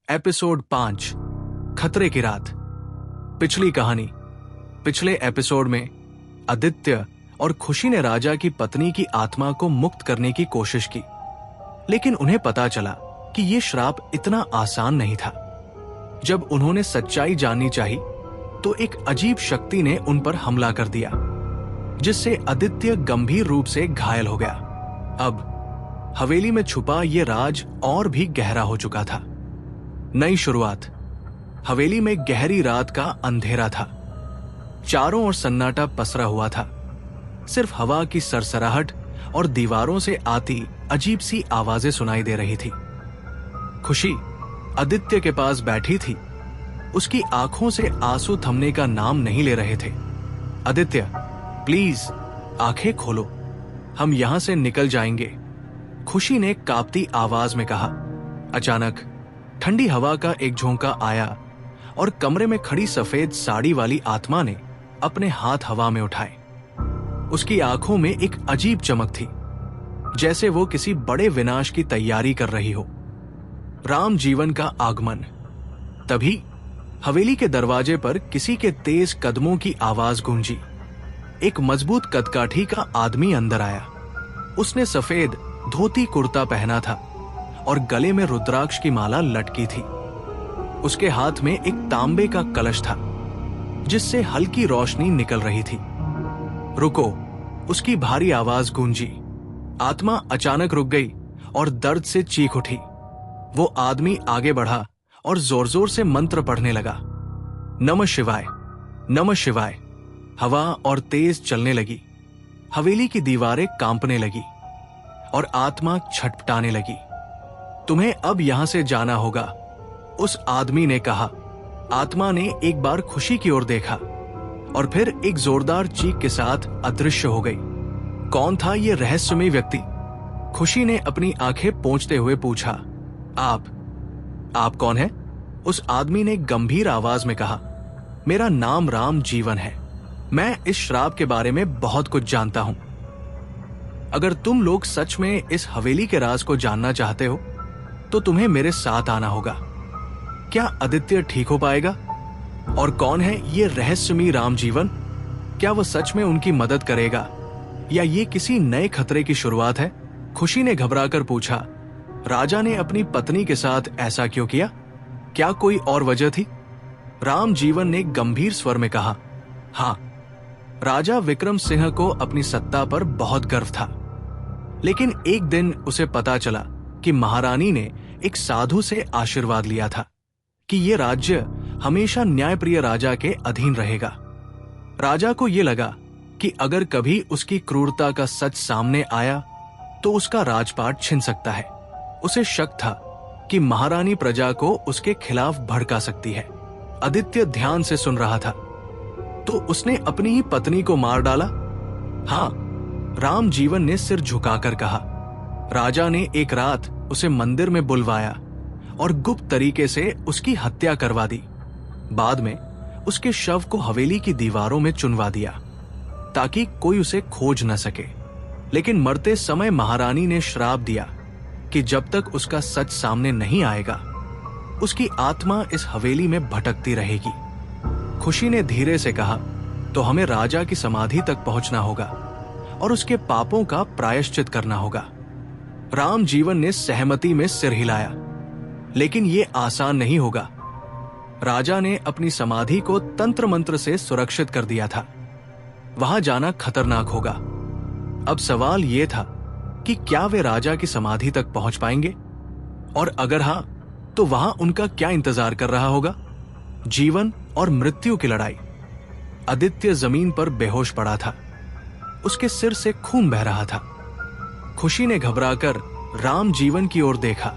Episode 5 खतरे की रात। पिछली कहानी। पिछले एपिसोड में आदित्य और खुशी ने राजा की पत्नी की आत्मा को मुक्त करने की कोशिश की, लेकिन उन्हें पता चला कि यह श्राप इतना आसान नहीं था। जब उन्होंने सच्चाई जाननी चाही, तो एक अजीब शक्ति ने उन पर हमला कर दिया, जिससे आदित्य गंभीर रूप से घायल हो गया। अब हवेली में छुपा यह राज और भी गहरा हो चुका था। नई शुरुआत। हवेली में गहरी रात का अंधेरा था। चारों ओर सन्नाटा पसरा हुआ था। सिर्फ हवा की सरसराहट और दीवारों से आती अजीब सी आवाजें सुनाई दे रही थी। खुशी आदित्य के पास बैठी थी। उसकी आंखों से आंसू थमने का नाम नहीं ले रहे थे। आदित्य, प्लीज आंखें खोलो, हम यहां से निकल जाएंगे, खुशी ने कांपती आवाज में कहा। अचानक ठंडी हवा का एक झोंका आया और कमरे में खड़ी सफेद साड़ी वाली आत्मा ने अपने हाथ हवा में उठाए। उसकी आंखों में एक अजीब चमक थी, जैसे वो किसी बड़े विनाश की तैयारी कर रही हो। राम जीवन का आगमन। तभी हवेली के दरवाजे पर किसी के तेज कदमों की आवाज गूंजी। एक मजबूत कदकाठी का आदमी अंदर आया। उसने सफेद धोती कुर्ता पहना था और गले में रुद्राक्ष की माला लटकी थी। उसके हाथ में एक तांबे का कलश था, जिससे हल्की रोशनी निकल रही थी। रुको, उसकी भारी आवाज गूंजी। आत्मा अचानक रुक गई और दर्द से चीख उठी। वो आदमी आगे बढ़ा और जोर जोर से मंत्र पढ़ने लगा। नमः शिवाय, नमः शिवाय। हवा और तेज चलने लगी। हवेली की दीवारें कांपने लगी और आत्मा छटपटाने लगी। तुम्हें अब यहां से जाना होगा, उस आदमी ने कहा। आत्मा ने एक बार खुशी की ओर देखा और फिर एक जोरदार चीख के साथ अदृश्य हो गई। कौन था यह रहस्यमय व्यक्ति? खुशी ने अपनी आंखें पोंछते हुए पूछा। आप कौन है? उस आदमी ने गंभीर आवाज में कहा। मेरा नाम राम जीवन है। मैं इस श्राप के बारे में बहुत कुछ जानता हूं। अगर तुम लोग सच में इस हवेली के राज को जानना चाहते हो, तो तुम्हें मेरे साथ आना होगा। क्या आदित्य ठीक हो पाएगा? और कौन है ये रहस्यमयी राम जीवन? क्या वो सच में उनकी मदद करेगा, या ये किसी नए खतरे की शुरुआत है? खुशी ने घबराकर पूछा। राजा ने अपनी पत्नी के साथ ऐसा क्यों किया? क्या कोई और वजह थी? राम जीवन ने गंभीर स्वर में कहा। हाँ, राजा विक्रम सिंह को अपनी सत्ता पर बहुत गर्व था, लेकिन एक दिन उसे पता चला कि महारानी ने एक साधु से आशीर्वाद लिया था कि यह राज्य हमेशा न्यायप्रिय राजा के अधीन रहेगा। राजा को यह लगा कि अगर कभी उसकी क्रूरता का सच सामने आया, तो उसका राजपाट छिन सकता है। उसे शक था कि महारानी प्रजा को उसके खिलाफ भड़का सकती है। आदित्य ध्यान से सुन रहा था। तो उसने अपनी ही पत्नी को मार डाला? हाँ, राम जीवन ने सिर झुकाकर कहा। राजा ने एक रात उसे मंदिर में बुलवाया और गुप्त तरीके से उसकी हत्या करवा दी। बाद में उसके शव को हवेली की दीवारों में चुनवा दिया, ताकि कोई उसे खोज न सके। लेकिन मरते समय महारानी ने श्राप दिया कि जब तक उसका सच सामने नहीं आएगा, उसकी आत्मा इस हवेली में भटकती रहेगी। खुशी ने धीरे से कहा, तो हमें राजा की समाधि तक पहुंचना होगा और उसके पापों का प्रायश्चित करना होगा। राम जीवन ने सहमति में सिर हिलाया। लेकिन यह आसान नहीं होगा। राजा ने अपनी समाधि को तंत्र मंत्र से सुरक्षित कर दिया था। वहां जाना खतरनाक होगा। अब सवाल यह था कि क्या वे राजा की समाधि तक पहुंच पाएंगे, और अगर हां, तो वहां उनका क्या इंतजार कर रहा होगा? जीवन और मृत्यु की लड़ाई। आदित्य जमीन पर बेहोश पड़ा था। उसके सिर से खून बह रहा था। खुशी ने घबराकर राम जीवन की ओर देखा।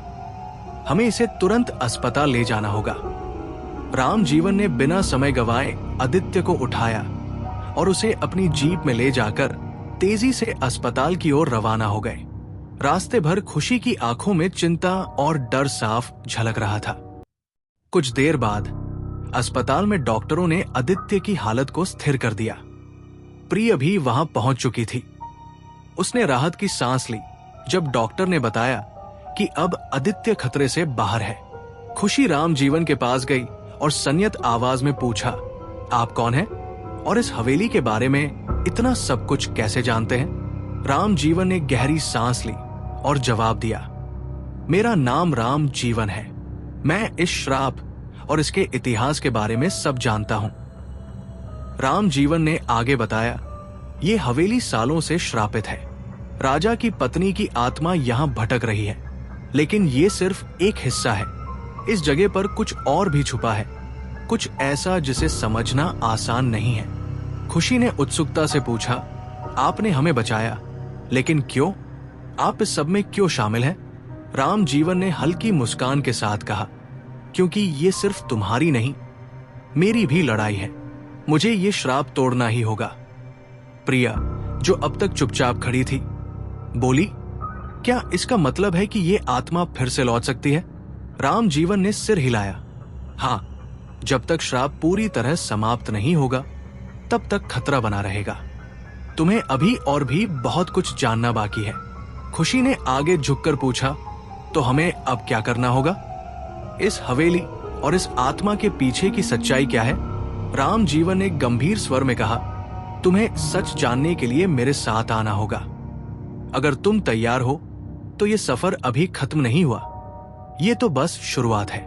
हमें इसे तुरंत अस्पताल ले जाना होगा। राम जीवन ने बिना समय गवाए आदित्य को उठाया और उसे अपनी जीप में ले जाकर तेजी से अस्पताल की ओर रवाना हो गए। रास्ते भर खुशी की आंखों में चिंता और डर साफ झलक रहा था। कुछ देर बाद अस्पताल में डॉक्टरों ने आदित्य की हालत को स्थिर कर दिया। प्रिय भी वहां पहुंच चुकी थी। उसने राहत की सांस ली जब डॉक्टर ने बताया कि अब आदित्य खतरे से बाहर है। खुशी राम जीवन के पास गई और संयत आवाज में पूछा, आप कौन हैं और इस हवेली के बारे में इतना सब कुछ कैसे जानते हैं? राम जीवन ने गहरी सांस ली और जवाब दिया, मेरा नाम राम जीवन है। मैं इस श्राप और इसके इतिहास के बारे में सब जानता हूं। राम जीवन ने आगे बताया, ये हवेली सालों से श्रापित है। राजा की पत्नी की आत्मा यहां भटक रही है, लेकिन ये सिर्फ एक हिस्सा है। इस जगह पर कुछ और भी छुपा है, कुछ ऐसा जिसे समझना आसान नहीं है। खुशी ने उत्सुकता से पूछा, आपने हमें बचाया, लेकिन क्यों? आप इस सब में क्यों शामिल हैं? राम जीवन ने हल्की मुस्कान के साथ कहा, क्योंकि ये सिर्फ तुम्हारी नहीं, मेरी भी लड़ाई है। मुझे ये श्राप तोड़ना ही होगा। प्रिया, जो अब तक चुपचाप खड़ी थी, बोली, क्या इसका मतलब है कि ये आत्मा फिर से लौट सकती है? राम जीवन ने सिर हिलाया। हां, जब तक श्राप पूरी तरह समाप्त नहीं होगा, तब तक खतरा बना रहेगा। तुम्हें अभी और भी बहुत कुछ जानना बाकी है। खुशी ने आगे झुककर पूछा, तो हमें अब क्या करना होगा? इस हवेली और इस आत्मा के पीछे की सच्चाई क्या है? राम जीवन ने गंभीर स्वर में कहा, तुम्हें सच जानने के लिए मेरे साथ आना होगा। अगर तुम तैयार हो तो ये सफर अभी खत्म नहीं हुआ, ये तो बस शुरुआत है।